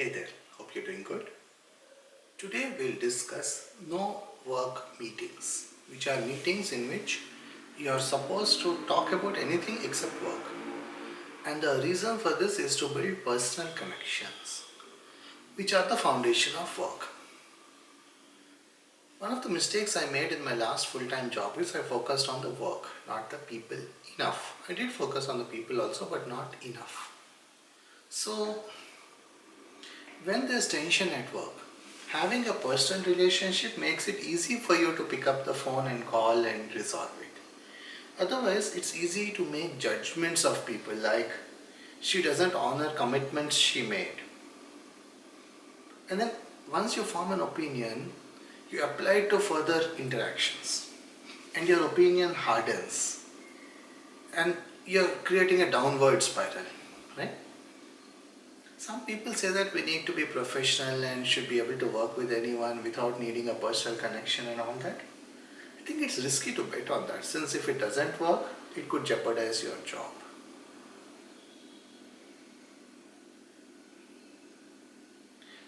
Hey there, hope you're doing good. Today we'll discuss no work meetings, which are meetings in which you're supposed to talk about anything except work. And the reason for this is to build personal connections, which are the foundation of work. One of the mistakes I made in my last full-time job is I focused on the work, not the people enough. I did focus on the people also, but not enough. So when there's tension at work, having a personal relationship makes it easy for you to pick up the phone and call and resolve it. Otherwise, it's easy to make judgments of people like she doesn't honor commitments she made. And then once you form an opinion, you apply it to further interactions. And your opinion hardens. And you're creating a downward spiral, right? Some people say that we need to be professional and should be able to work with anyone without needing a personal connection and all that. I think it's risky to bet on that, since if it doesn't work, it could jeopardize your job.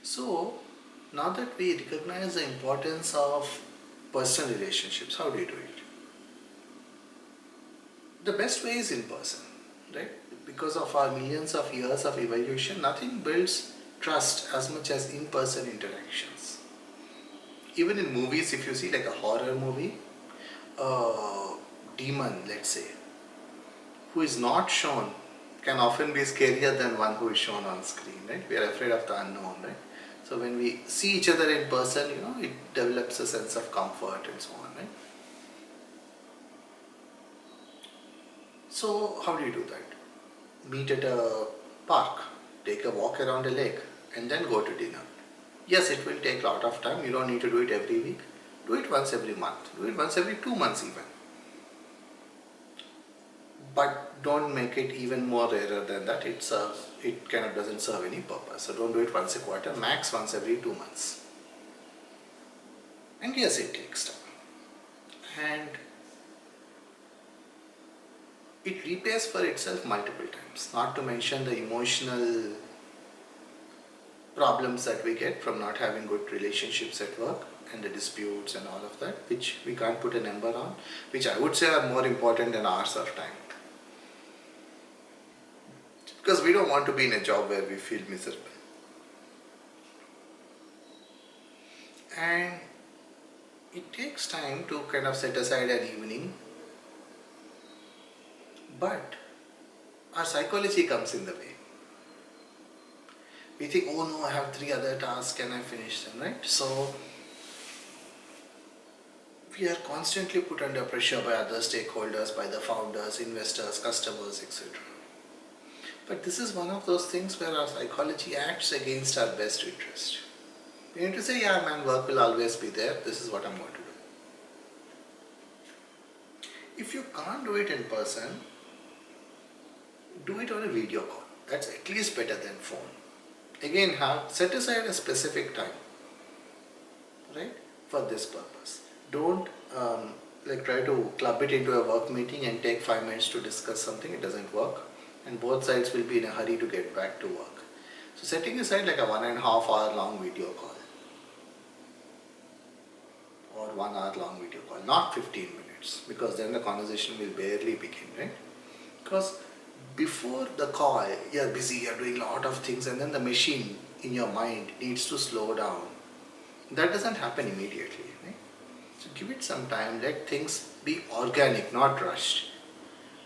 So, now that we recognize the importance of personal relationships, how do you do it? The best way is in person, right? Because of our millions of years of evolution, nothing builds trust as much as in-person interactions. Even in movies, if you see like a horror movie, a demon, let's say, who is not shown can often be scarier than one who is shown on screen, right? We are afraid of the unknown, right? So when we see each other in person, it develops a sense of comfort and so on, right? So how do you do that? Meet at a park, take a walk around a lake, and then go to dinner. Yes, it will take a lot of time. You don't need to do it every week. Do it once every month. Do it once every 2 months even. But don't make it even more rarer than that. It kind of doesn't serve any purpose. So don't do it once a quarter, max once every 2 months. And yes, it takes time. And it repays for itself multiple times, not to mention the emotional problems that we get from not having good relationships at work and the disputes and all of that, which we can't put a number on, which I would say are more important than hours of time. Because we don't want to be in a job where we feel miserable. And it takes time to kind of set aside an evening, but our psychology comes in the way. We think, oh no, I have 3 other tasks, can I finish them, right? So we are constantly put under pressure by other stakeholders, by the founders, investors, customers, etc. But this is one of those things where our psychology acts against our best interest. We need to say, yeah man, work will always be there, this is what I'm going to do. If you can't do it in person, do it on a video call. That's at least better than phone. Again, set aside a specific time, right, for this purpose. Don't try to club it into a work meeting and take 5 minutes to discuss something. It doesn't work, and both sides will be in a hurry to get back to work. So setting aside like a 1.5 hour long video call or 1 hour long video call, not 15 minutes, because then the conversation will barely begin, right? Because before the call, you're busy, you're doing a lot of things, and then the machine in your mind needs to slow down. That doesn't happen immediately, right? So give it some time, let things be organic, not rushed,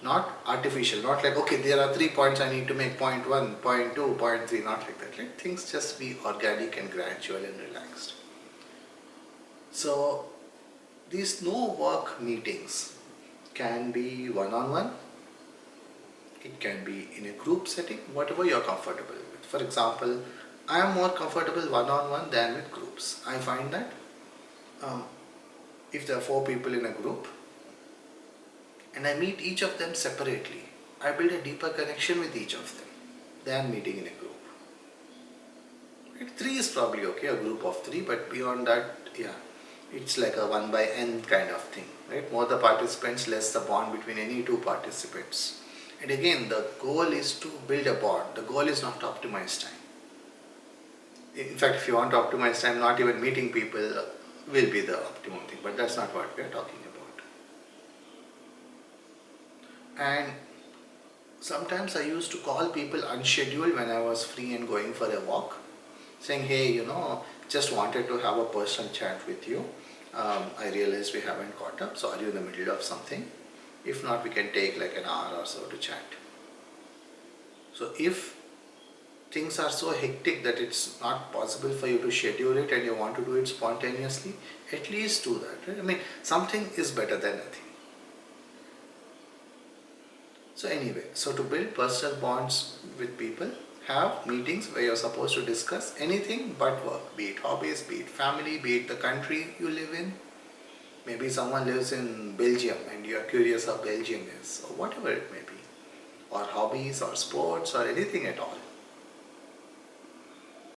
not artificial, not like, okay, there are 3 points I need to make, point 1, point 2, point 3, not like that. Let things just be organic and gradual and relaxed. So these no work meetings can be one-on-one. It can be in a group setting, whatever you're comfortable with. For example, I am more comfortable one-on-one than with groups. I find that if there are 4 people in a group and I meet each of them separately, I build a deeper connection with each of them than meeting in a group. Right? 3 is probably okay, a group of 3, but beyond that, yeah, it's like a 1 by n kind of thing. Right? More the participants, less the bond between any 2 participants. And again, the goal is to build a bond. The goal is not to optimize time. In fact, if you want to optimize time, not even meeting people will be the optimum thing, but that's not what we are talking about. And sometimes I used to call people unscheduled when I was free and going for a walk, saying, hey, just wanted to have a personal chat with you. I realized we haven't caught up, so are you in the middle of something? If not, we can take like an hour or so to chat. So if things are so hectic that it's not possible for you to schedule it and you want to do it spontaneously, at least do that. Right? I mean, something is better than nothing. So anyway, so to build personal bonds with people, have meetings where you're supposed to discuss anything but work, be it hobbies, be it family, be it the country you live in. Maybe someone lives in Belgium and you're curious how Belgium is, or whatever it may be, or hobbies or sports or anything at all.